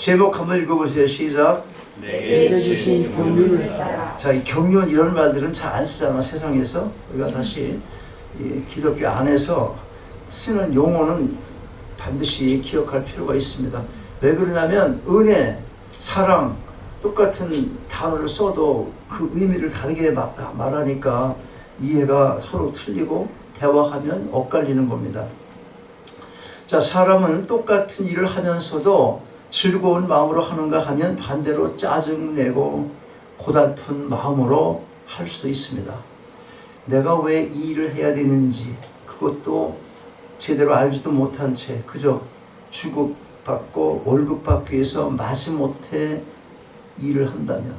제목 한번 읽어보세요. 시작. 내게 주신 경륜을 따라. 자, 이 경륜 이런 말들은 잘 안 쓰잖아, 세상에서. 우리가 다시 이 기독교 안에서 쓰는 용어는 반드시 기억할 필요가 있습니다. 왜 그러냐면 은혜, 사랑 똑같은 단어를 써도 그 의미를 다르게 말하니까 이해가 서로 틀리고 대화하면 엇갈리는 겁니다. 자, 사람은 똑같은 일을 하면서도 즐거운 마음으로 하는가 하면 반대로 짜증내고 고달픈 마음으로 할 수도 있습니다. 내가 왜 이 일을 해야 되는지 그것도 제대로 알지도 못한 채 그저 주급받고 월급 받기 위해서 마지못해 일을 한다면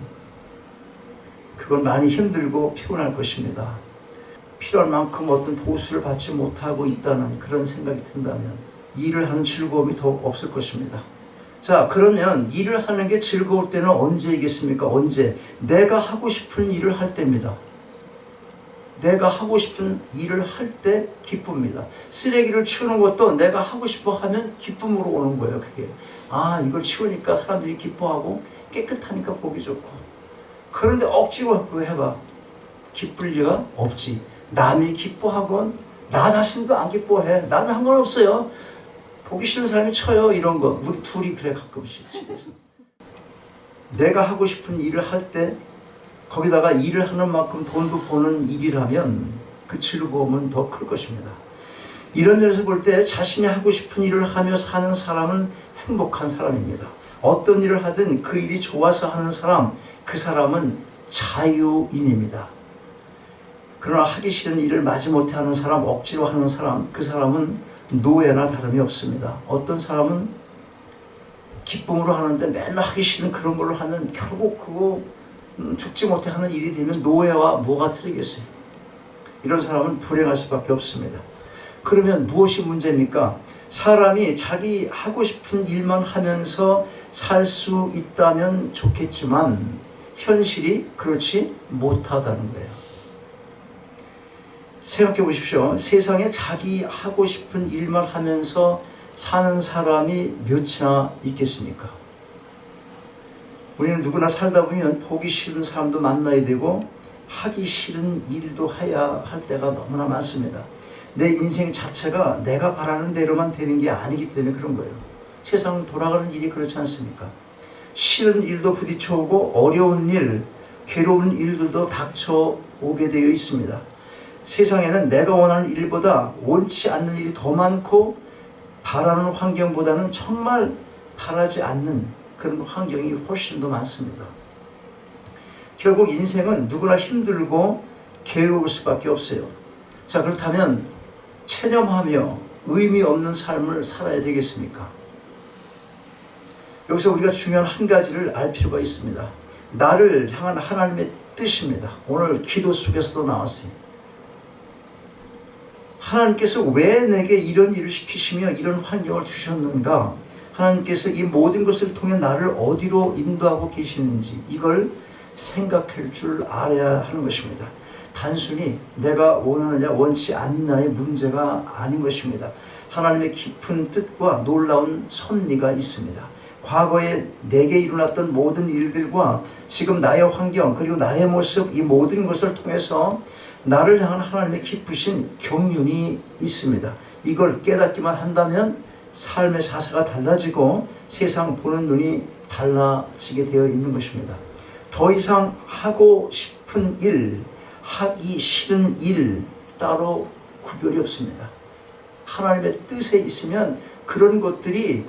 그건 많이 힘들고 피곤할 것입니다. 필요한 만큼 어떤 보수를 받지 못하고 있다는 그런 생각이 든다면 일을 하는 즐거움이 더욱 없을 것입니다. 자, 그러면 일을 하는 게 즐거울 때는 언제이겠습니까? 언제? 내가 하고 싶은 일을 할 때입니다. 내가 하고 싶은 일을 할 때 기쁩니다. 쓰레기를 치우는 것도 내가 하고 싶어 하면 기쁨으로 오는 거예요. 그게 이걸 치우니까 사람들이 기뻐하고 깨끗하니까 보기 좋고. 그런데 억지로 그거 해봐. 기쁠 리가 없지. 남이 기뻐하건 나 자신도 안 기뻐해. 나는 상관없어요. 보기 싫은 사람이 쳐요. 이런 거. 우리 둘이 그래 가끔씩 집에서. 내가 하고 싶은 일을 할 때 거기다가 일을 하는 만큼 돈도 버는 일이라면 그 즐거움은 더 클 것입니다. 이런 면에서 볼 때 자신이 하고 싶은 일을 하며 사는 사람은 행복한 사람입니다. 어떤 일을 하든 그 일이 좋아서 하는 사람, 그 사람은 자유인입니다. 그러나 하기 싫은 일을 마지못해 하는 사람, 억지로 하는 사람, 그 사람은 노예나 다름이 없습니다. 어떤 사람은 기쁨으로 하는데 맨날 하기 싫은 그런 걸로 하면 결국 그거 죽지 못해 하는 일이 되면 노예와 뭐가 틀리겠어요? 이런 사람은 불행할 수밖에 없습니다. 그러면 무엇이 문제입니까? 사람이 자기 하고 싶은 일만 하면서 살 수 있다면 좋겠지만 현실이 그렇지 못하다는 거예요. 생각해 보십시오. 세상에 자기 하고 싶은 일만 하면서 사는 사람이 몇이나 있겠습니까? 우리는 누구나 살다 보면 보기 싫은 사람도 만나야 되고 하기 싫은 일도 해야 할 때가 너무나 많습니다. 내 인생 자체가 내가 바라는 대로만 되는 게 아니기 때문에 그런 거예요. 세상 돌아가는 일이 그렇지 않습니까? 싫은 일도 부딪혀오고 어려운 일, 괴로운 일들도 닥쳐오게 되어 있습니다. 세상에는 내가 원하는 일보다 원치 않는 일이 더 많고 바라는 환경보다는 정말 바라지 않는 그런 환경이 훨씬 더 많습니다. 결국 인생은 누구나 힘들고 괴로울 수밖에 없어요. 자, 그렇다면 체념하며 의미 없는 삶을 살아야 되겠습니까? 여기서 우리가 중요한 한 가지를 알 필요가 있습니다. 나를 향한 하나님의 뜻입니다. 오늘 기도 속에서도 나왔어요. 하나님께서 왜 내게 이런 일을 시키시며 이런 환경을 주셨는가? 하나님께서 이 모든 것을 통해 나를 어디로 인도하고 계시는지 이걸 생각할 줄 알아야 하는 것입니다. 단순히 내가 원하느냐 원치 않느냐의 문제가 아닌 것입니다. 하나님의 깊은 뜻과 놀라운 섭리가 있습니다. 과거에 내게 일어났던 모든 일들과 지금 나의 환경 그리고 나의 모습 이 모든 것을 통해서 나를 향한 하나님의 깊으신 경륜이 있습니다. 이걸 깨닫기만 한다면 삶의 자세가 달라지고 세상 보는 눈이 달라지게 되어 있는 것입니다. 더 이상 하고 싶은 일, 하기 싫은 일 따로 구별이 없습니다. 하나님의 뜻에 있으면 그런 것들이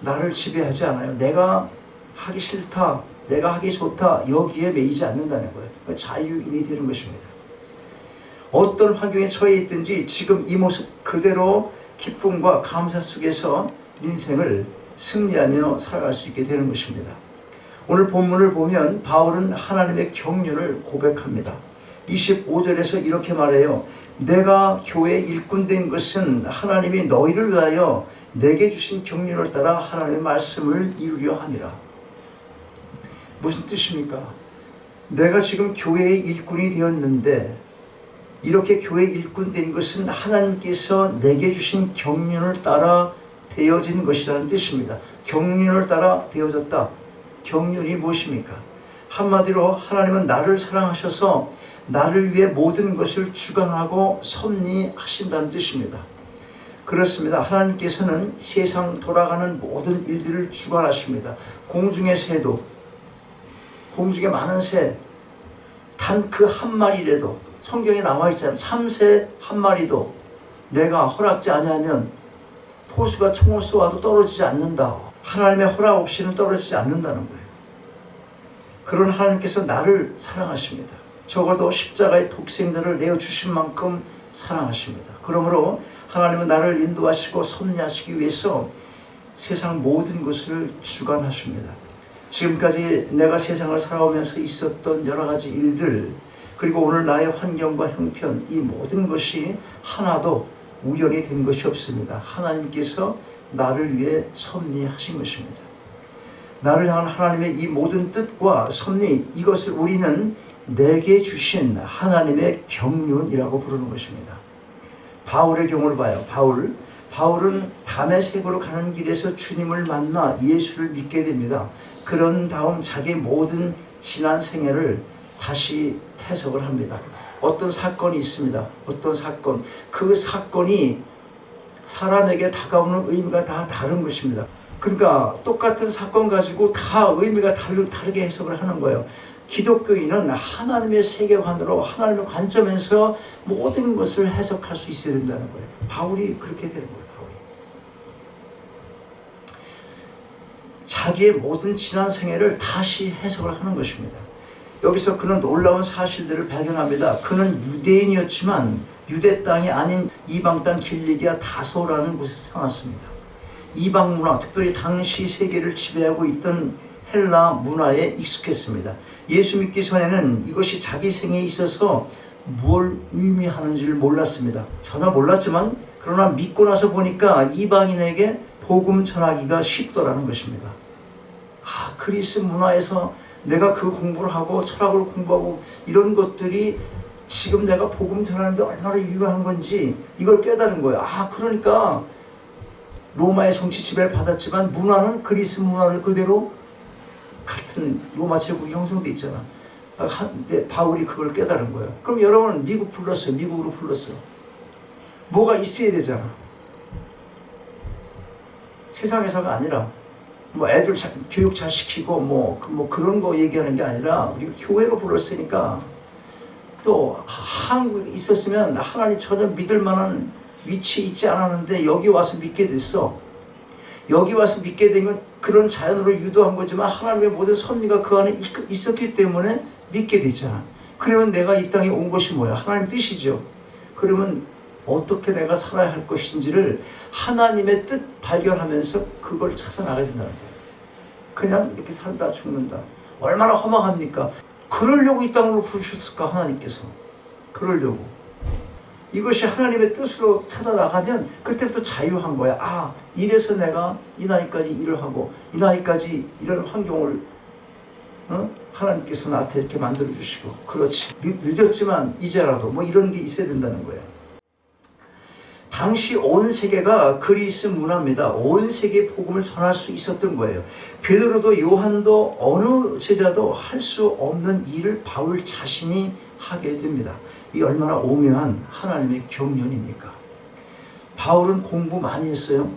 나를 지배하지 않아요. 내가 하기 싫다, 내가 하기 좋다 여기에 매이지 않는다는 거예요. 자유인이 되는 것입니다. 어떤 환경에 처해 있든지 지금 이 모습 그대로 기쁨과 감사 속에서 인생을 승리하며 살아갈 수 있게 되는 것입니다. 오늘 본문을 보면 바울은 하나님의 경륜을 고백합니다. 25절에서 이렇게 말해요. 내가 교회의 일꾼 된 것은 하나님이 너희를 위하여 내게 주신 경륜을 따라 하나님의 말씀을 이루려 함이라. 무슨 뜻입니까? 내가 지금 교회의 일꾼이 되었는데 이렇게 교회 일꾼 된 것은 하나님께서 내게 주신 경륜을 따라 되어진 것이라는 뜻입니다. 경륜을 따라 되어졌다. 경륜이 무엇입니까? 한마디로 하나님은 나를 사랑하셔서 나를 위해 모든 것을 주관하고 섭리하신다는 뜻입니다. 그렇습니다. 하나님께서는 세상 돌아가는 모든 일들을 주관하십니다. 공중의 새도, 공중에 많은 새, 단 그 한 마리라도, 성경에 나와 있잖아요. 참새 한 마리도 내가 허락지 아니하면 포수가 총을 쏘아도 떨어지지 않는다. 하나님의 허락 없이는 떨어지지 않는다는 거예요. 그런 하나님께서 나를 사랑하십니다. 적어도 십자가의 독생자를 내어주신 만큼 사랑하십니다. 그러므로 하나님은 나를 인도하시고 섭리하시기 위해서 세상 모든 것을 주관하십니다. 지금까지 내가 세상을 살아오면서 있었던 여러 가지 일들, 그리고 오늘 나의 환경과 형편, 이 모든 것이 하나도 우연히 된 것이 없습니다. 하나님께서 나를 위해 섭리하신 것입니다. 나를 향한 하나님의 이 모든 뜻과 섭리, 이것을 우리는 내게 주신 하나님의 경륜이라고 부르는 것입니다. 바울의 경우를 봐요. 바울은 다메섹으로 가는 길에서 주님을 만나 예수를 믿게 됩니다. 그런 다음 자기 모든 지난 생애를 다시 해석을 합니다. 어떤 사건이 있습니다. 어떤 사건. 그 사건이 사람에게 다가오는 의미가 다 다른 것입니다. 그러니까 똑같은 사건 가지고 다 의미가 다르게 해석을 하는 거예요. 기독교인은 하나님의 세계관으로, 하나님의 관점에서 모든 것을 해석할 수 있어야 된다는 거예요. 바울이 그렇게 되는 거예요. 자기의 모든 지난 생애를 다시 해석을 하는 것입니다. 여기서 그는 놀라운 사실들을 발견합니다. 그는 유대인이었지만 유대 땅이 아닌 이방 땅 길리기아 다소라는 곳에서 태어났습니다. 이방 문화, 특별히 당시 세계를 지배하고 있던 헬라 문화에 익숙했습니다. 예수 믿기 전에는 이것이 자기 생에 있어서 뭘 의미하는지를 몰랐습니다. 전혀 몰랐지만 그러나 믿고 나서 보니까 이방인에게 복음 전하기가 쉽더라는 것입니다. 그리스 문화에서 내가 그 공부를 하고 철학을 공부하고 이런 것들이 지금 내가 복음 전하는데 얼마나 유효한 건지 이걸 깨달은 거예요. 그러니까 로마의 정치 지배를 받았지만 문화는 그리스 문화를 그대로 같은 로마 제국이 형성돼 있잖아. 바울이 그걸 깨달은 거예요. 그럼 여러분 미국 불렀어요. 미국으로 불렀어. 뭐가 있어야 되잖아. 세상에서가 아니라 뭐 애들 교육 잘 시키고 뭐 그런 거 얘기하는 게 아니라 우리 교회로 불렀으니까 또 한국에 있었으면 하나님 전혀 믿을 만한 위치에 있지 않았는데 여기 와서 믿게 됐어. 여기 와서 믿게 된 건 그런 자연으로 유도한 거지만 하나님의 모든 섭리가 그 안에 있었기 때문에 믿게 됐잖아. 그러면 내가 이 땅에 온 것이 뭐야? 하나님 뜻이죠. 그러면 어떻게 내가 살아야 할 것인지를 하나님의 뜻 발견하면서 그걸 찾아나가야 된다는 거예요. 그냥 이렇게 살다 죽는다. 얼마나 허망합니까? 그러려고 이 땅으로 부르셨을까 하나님께서. 그러려고. 이것이 하나님의 뜻으로 찾아나가면 그때부터 자유한 거야. 이래서 내가 이 나이까지 일을 하고 이 나이까지 이런 환경을 하나님께서 나한테 이렇게 만들어주시고 그렇지. 늦었지만 이제라도 뭐 이런 게 있어야 된다는 거예요. 당시 온 세계가 그리스 문화입니다. 온 세계에 복음을 전할 수 있었던 거예요. 베드로도 요한도 어느 제자도 할 수 없는 일을 바울 자신이 하게 됩니다. 이 얼마나 오묘한 하나님의 경륜입니까? 바울은 공부 많이 했어요.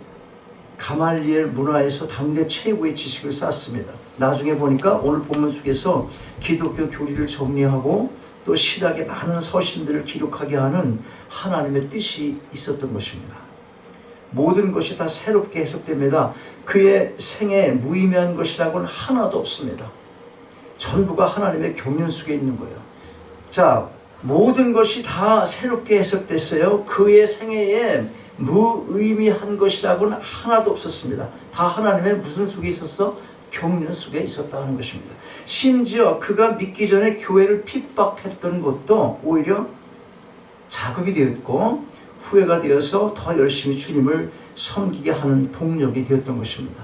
가말리엘 문화에서 당대 최고의 지식을 쌓았습니다. 나중에 보니까 오늘 본문 속에서 기독교 교리를 정리하고 또 신학의 많은 서신들을 기록하게 하는 하나님의 뜻이 있었던 것입니다. 모든 것이 다 새롭게 해석됩니다. 그의 생에 무의미한 것이라고는 하나도 없습니다. 전부가 하나님의 경륜 속에 있는 거예요. 자, 모든 것이 다 새롭게 해석됐어요. 그의 생애에 무의미한 것이라고는 하나도 없었습니다. 다 하나님의 무슨 속에 있었어? 경륜 속에 있었다 하는 것입니다. 심지어 그가 믿기 전에 교회를 핍박했던 것도 오히려 자극이 되었고 후회가 되어서 더 열심히 주님을 섬기게 하는 동력이 되었던 것입니다.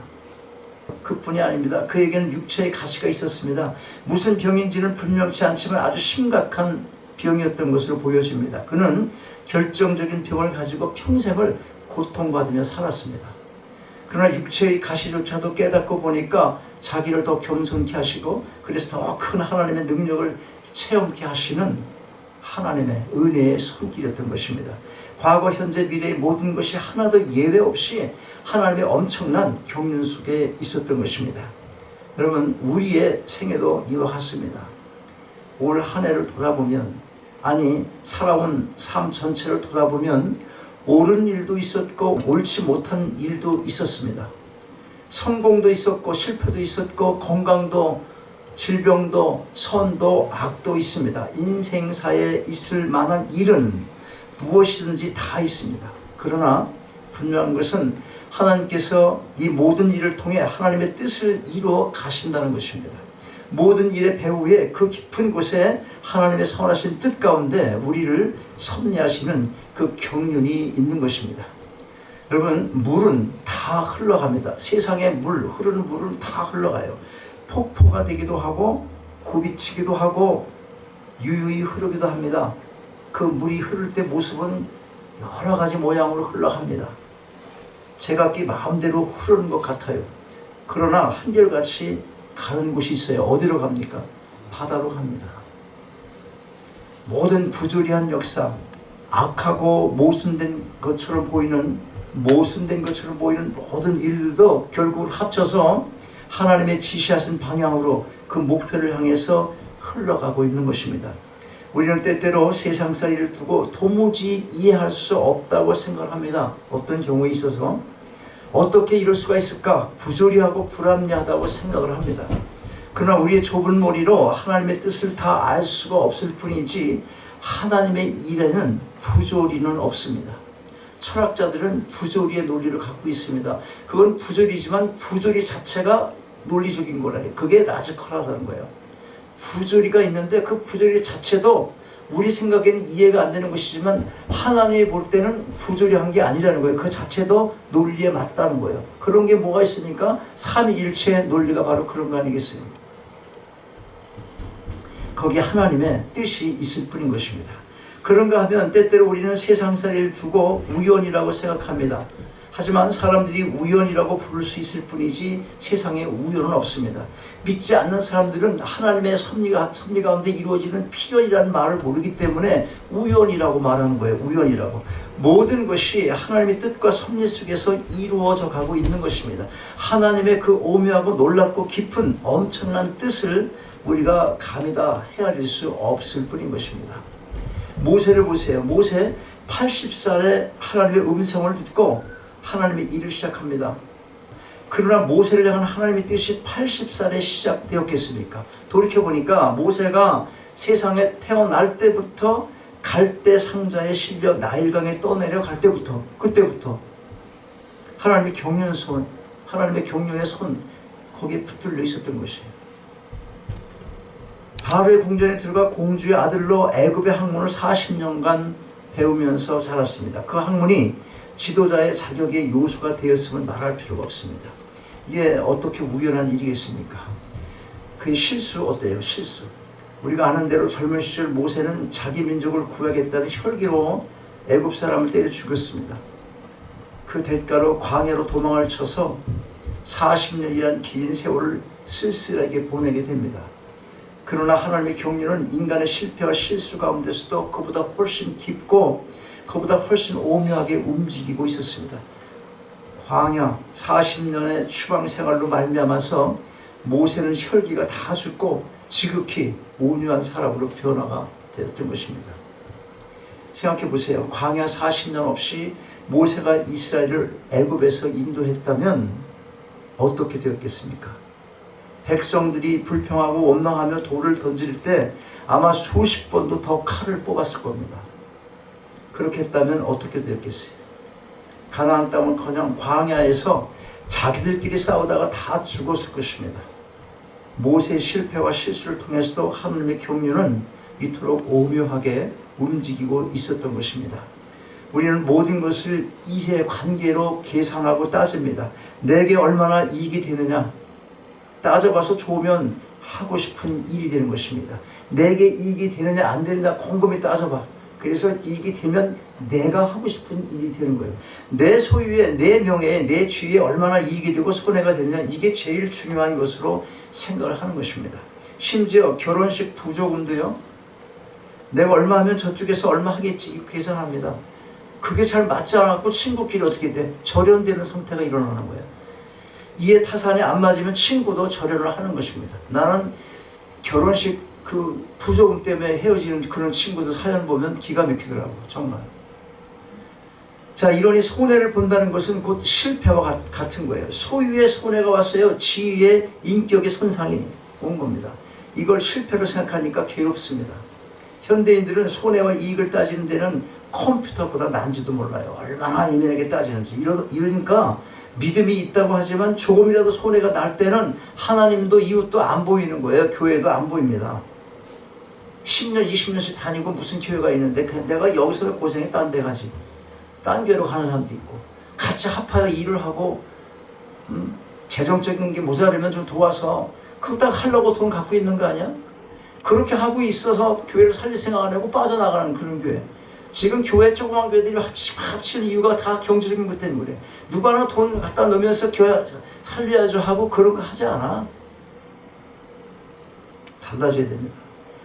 그뿐이 아닙니다. 그에게는 육체의 가시가 있었습니다. 무슨 병인지는 분명치 않지만 아주 심각한 병이었던 것으로 보여집니다. 그는 결정적인 병을 가지고 평생을 고통받으며 살았습니다. 그러나 육체의 가시조차도 깨닫고 보니까 자기를 더 겸손케 하시고 그래서 더 큰 하나님의 능력을 체험케 하시는 하나님의 은혜의 손길이었던 것입니다. 과거, 현재, 미래의 모든 것이 하나도 예외 없이 하나님의 엄청난 경륜 속에 있었던 것입니다. 여러분, 우리의 생애도 이와 같습니다. 올 한 해를 돌아보면, 아니 살아온 삶 전체를 돌아보면 옳은 일도 있었고 옳지 못한 일도 있었습니다. 성공도 있었고 실패도 있었고 건강도 질병도 선도 악도 있습니다. 인생사에 있을 만한 일은 무엇이든지 다 있습니다. 그러나 분명한 것은 하나님께서 이 모든 일을 통해 하나님의 뜻을 이루어 가신다는 것입니다. 모든 일의 배후에 그 깊은 곳에 하나님의 선하신 뜻 가운데 우리를 섭리하시는 그 경륜이 있는 것입니다. 여러분, 물은 다 흘러갑니다. 세상의 물, 흐르는 물은 다 흘러가요. 폭포가 되기도 하고 굽이치기도 하고 유유히 흐르기도 합니다. 그 물이 흐를 때 모습은 여러 가지 모양으로 흘러갑니다. 제각기 마음대로 흐르는 것 같아요. 그러나 한결같이 가는 곳이 있어요. 어디로 갑니까? 바다로 갑니다. 모든 부조리한 역사, 악하고 모순된 것처럼 보이는 모든 일들도 결국 합쳐서 하나님의 지시하신 방향으로 그 목표를 향해서 흘러가고 있는 것입니다. 우리는 때때로 세상살이를 두고 도무지 이해할 수 없다고 생각합니다. 어떤 경우에 있어서 어떻게 이럴 수가 있을까? 부조리하고 불합리하다고 생각을 합니다. 그러나 우리의 좁은 머리로 하나님의 뜻을 다 알 수가 없을 뿐이지 하나님의 일에는 부조리는 없습니다. 철학자들은 부조리의 논리를 갖고 있습니다. 그건 부조리지만 부조리 자체가 논리적인 거래요. 그게 라지컬하다는 거예요. 부조리가 있는데 그 부조리 자체도 우리 생각에는 이해가 안 되는 것이지만 하나님이 볼 때는 부조리한 게 아니라는 거예요. 그 자체도 논리에 맞다는 거예요. 그런 게 뭐가 있습니까? 삼위일체의 논리가 바로 그런 거 아니겠어요? 거기에 하나님의 뜻이 있을 뿐인 것입니다. 그런가 하면 때때로 우리는 세상살이를 두고 우연이라고 생각합니다. 하지만 사람들이 우연이라고 부를 수 있을 뿐이지 세상에 우연은 없습니다. 믿지 않는 사람들은 하나님의 섭리 가운데 이루어지는 필연이라는 말을 모르기 때문에 우연이라고 말하는 거예요. 우연이라고. 모든 것이 하나님의 뜻과 섭리 속에서 이루어져 가고 있는 것입니다. 하나님의 그 오묘하고 놀랍고 깊은 엄청난 뜻을 우리가 감히 다 헤아릴 수 없을 뿐인 것입니다. 모세를 보세요. 모세 80살에 하나님의 음성을 듣고 하나님의 일을 시작합니다. 그러나 모세를 향한 하나님의 뜻이 80살에 시작되었겠습니까? 돌이켜보니까 모세가 세상에 태어날 때부터 갈대 상자에 실려 나일강에 떠내려 갈 때부터, 그때부터 하나님의 경륜의 손 거기에 붙들려 있었던 것이에요. 바로의 궁전에 들어가 공주의 아들로 애굽의 학문을 40년간 배우면서 살았습니다. 그 학문이 지도자의 자격의 요소가 되었음을 말할 필요가 없습니다. 이게 어떻게 우연한 일이겠습니까? 그 실수 어때요? 실수. 우리가 아는 대로 젊은 시절 모세는 자기 민족을 구하겠다는 혈기로 애굽 사람을 때려 죽였습니다. 그 대가로 광야로 도망을 쳐서 40년이란 긴 세월을 쓸쓸하게 보내게 됩니다. 그러나 하나님의 경륜은 인간의 실패와 실수 가운데서도 그보다 훨씬 깊고 그보다 훨씬 오묘하게 움직이고 있었습니다. 광야 40년의 추방 생활로 말미암아서 모세는 혈기가 다 죽고 지극히 온유한 사람으로 변화가 되었던 것입니다. 생각해 보세요. 광야 40년 없이 모세가 이스라엘을 애굽에서 인도했다면 어떻게 되었겠습니까? 백성들이 불평하고 원망하며 돌을 던질 때 아마 수십 번도 더 칼을 뽑았을 겁니다. 그렇게 했다면 어떻게 되었겠어요? 가나안 땅은커녕 광야에서 자기들끼리 싸우다가 다 죽었을 것입니다. 모세의 실패와 실수를 통해서도 하나님의 경륜은 이토록 오묘하게 움직이고 있었던 것입니다. 우리는 모든 것을 이해관계로 계산하고 따집니다. 내게 얼마나 이익이 되느냐 따져봐서 좋으면 하고 싶은 일이 되는 것입니다. 내게 이익이 되느냐 안 되느냐 곰곰이 따져봐. 그래서 이익이 되면 내가 하고 싶은 일이 되는 거예요. 내 소유에, 내 명예에, 내 지위에 얼마나 이익이 되고 손해가 되느냐, 이게 제일 중요한 것으로 생각을 하는 것입니다. 심지어 결혼식 부조금도요, 내가 얼마 하면 저쪽에서 얼마 하겠지 계산합니다. 그게 잘 맞지 않았고 친구끼리 어떻게 돼? 절연되는 상태가 일어나는 거예요. 이해 타산이 안 맞으면 친구도 절연을 하는 것입니다. 나는 결혼식 그 부조금 때문에 헤어지는 그런 친구들 사연 보면 기가 막히더라고, 정말. 자, 이러니 손해를 본다는 것은 곧 실패와 같은 거예요. 소유의 손해가 왔어요. 지위의, 인격의 손상이 온 겁니다. 이걸 실패로 생각하니까 괴롭습니다. 현대인들은 손해와 이익을 따지는 데는 컴퓨터보다 난지도 몰라요. 얼마나 예민하게 따지는지. 이러니까 믿음이 있다고 하지만 조금이라도 손해가 날 때는 하나님도 이웃도 안 보이는 거예요. 교회도 안 보입니다. 10년, 20년씩 다니고 무슨 교회가 있는데 내가 여기서 고생해 딴 데 가지. 딴 교회로 가는 사람도 있고, 같이 합하여 일을 하고 재정적인 게 모자르면 좀 도와서 그거 다 하려고 돈 갖고 있는 거 아니야? 그렇게 하고 있어서 교회를 살릴 생각 안 하고 빠져나가는 그런 교회. 지금 교회 조그만 교회들이 합치는 이유가 다 경제적인 것 때문에 그래. 누가 하나 돈 갖다 넣으면서 교회 살려야죠 하고 그런 거 하지 않아. 달라져야 됩니다.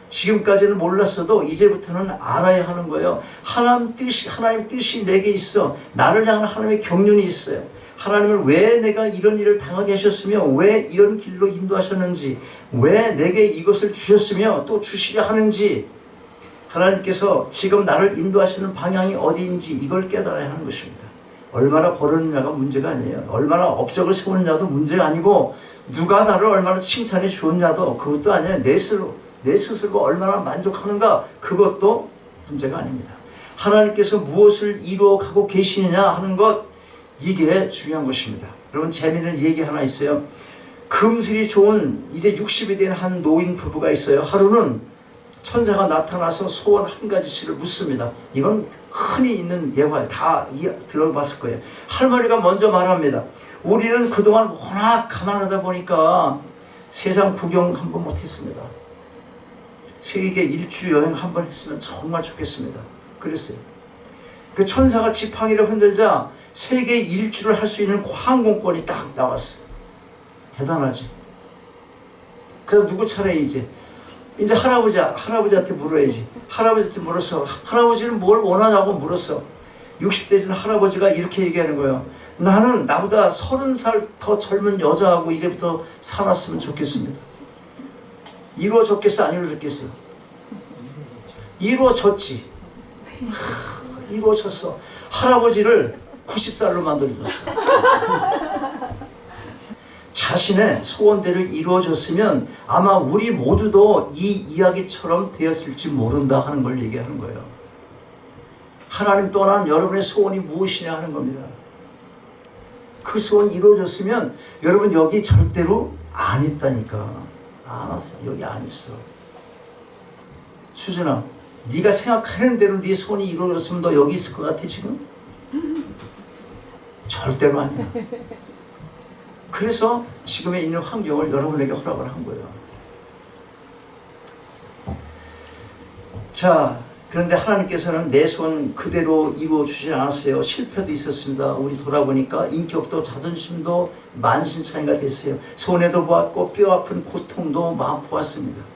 지금까지는 몰랐어도 이제부터는 알아야 하는 거예요. 하나님 뜻이 내게 있어. 나를 향한 하나님의 경륜이 있어요. 하나님은 왜 내가 이런 일을 당하게 하셨으며 왜 이런 길로 인도하셨는지, 왜 내게 이것을 주셨으며 또 주시려 하는지, 하나님께서 지금 나를 인도하시는 방향이 어디인지 이걸 깨달아야 하는 것입니다. 얼마나 벌었느냐가 문제가 아니에요. 얼마나 업적을 세웠느냐도 문제가 아니고, 누가 나를 얼마나 칭찬해 주었냐도 그것도 아니에요. 내 스스로가 얼마나 만족하는가, 그것도 문제가 아닙니다. 하나님께서 무엇을 이루어가고 계시느냐 하는 것, 이게 중요한 것입니다. 여러분, 재미있는 얘기 하나 있어요. 금술이 좋은 이제 60이 된 한 노인 부부가 있어요. 하루는 천사가 나타나서 소원 한 가지씩을 묻습니다. 이건 흔히 있는 예화예요. 다 들어봤을 거예요. 할머니가 먼저 말합니다. 우리는 그동안 워낙 가난하다 보니까 세상 구경 한번 못했습니다. 세계 일주 여행 한번 했으면 정말 좋겠습니다. 그랬어요. 그 천사가 지팡이를 흔들자 세계 일주를 할 수 있는 항공권이 딱 나왔어요. 대단하지. 그럼 누구 차례 이제 할아버지한테 물어야지. 할아버지한테 물어서, 할아버지는 뭘 원하냐고 물었어. 60대 된 할아버지가 이렇게 얘기하는 거예요. 나는 나보다 30살 더 젊은 여자하고 이제부터 살았으면 좋겠습니다. 이루어졌겠어, 안 이루어졌겠어? 이루어졌지. 이루어졌어. 할아버지를 90살로 만들어줬어. 자신의 소원대로 이루어졌으면 아마 우리 모두도 이 이야기처럼 되었을지 모른다 하는 걸 얘기하는 거예요. 하나님 떠난 여러분의 소원이 무엇이냐 하는 겁니다. 그 소원 이루어졌으면 여러분 여기 절대로 안 있다니까. 안 왔어. 여기 안 있어. 수진아, 네가 생각하는 대로 네 소원이 이루어졌으면 너 여기 있을 것 같아 지금? 절대로 아니야. 그래서 지금에 있는 환경을 여러분에게 허락을 한 거예요. 자, 그런데 하나님께서는 내 소원 그대로 이루어 주지 않았어요. 실패도 있었습니다. 우리 돌아보니까 인격도 자존심도 만신창이가 됐어요. 손해도 보았고 뼈 아픈 고통도 맛보았습니다.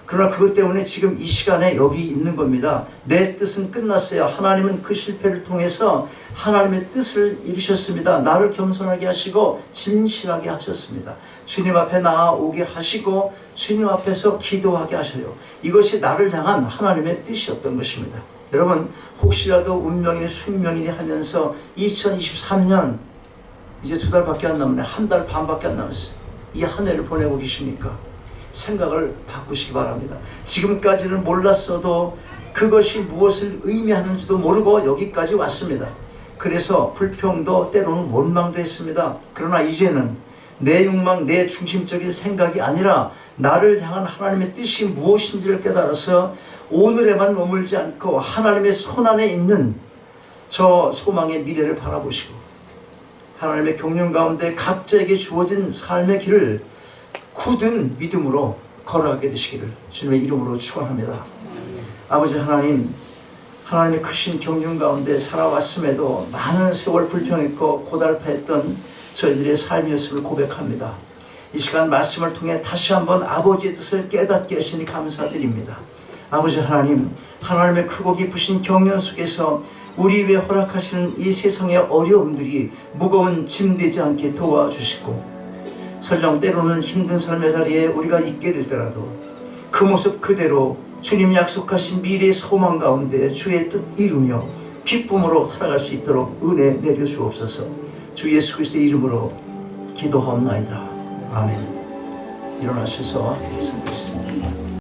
그러나 그것 때문에 지금 이 시간에 여기 있는 겁니다. 내 뜻은 끝났어요. 하나님은 그 실패를 통해서 하나님의 뜻을 이루셨습니다. 나를 겸손하게 하시고 진실하게 하셨습니다. 주님 앞에 나아오게 하시고 주님 앞에서 기도하게 하셔요. 이것이 나를 향한 하나님의 뜻이었던 것입니다. 여러분, 혹시라도 운명이니 숙명이니 하면서 2023년 이제 2달밖에 안 남았네. 1달 반밖에 안 남았어요. 이 한 해를 보내고 계십니까? 생각을 바꾸시기 바랍니다. 지금까지는 몰랐어도 그것이 무엇을 의미하는지도 모르고 여기까지 왔습니다. 그래서 불평도 때로는 원망도 했습니다. 그러나 이제는 내 욕망, 내 중심적인 생각이 아니라 나를 향한 하나님의 뜻이 무엇인지를 깨달아서 오늘에만 머물지 않고 하나님의 손안에 있는 저 소망의 미래를 바라보시고 하나님의 경륜 가운데 각자에게 주어진 삶의 길을 굳은 믿음으로 걸어가게 되시기를 주님의 이름으로 축원합니다. 아버지 하나님, 하나님의 크신 경륜 가운데 살아왔음에도 많은 세월 불평했고 고달파했던 저희들의 삶이었음을 고백합니다. 이 시간 말씀을 통해 다시 한번 아버지의 뜻을 깨닫게 하시니 감사드립니다. 아버지 하나님, 하나님의 크고 깊으신 경륜 속에서 우리 위해 허락하시는 이 세상의 어려움들이 무거운 짐 되지 않게 도와주시고, 설령 때로는 힘든 삶의 자리에 우리가 있게 될때라도 그 모습 그대로 주님 약속하신 미래의 소망 가운데 주의 뜻 이루며 기쁨으로 살아갈 수 있도록 은혜 내려 주옵소서. 주 예수 그리스도의 이름으로 기도하옵나이다. 아멘. 일어나셔서 기도하겠습니다.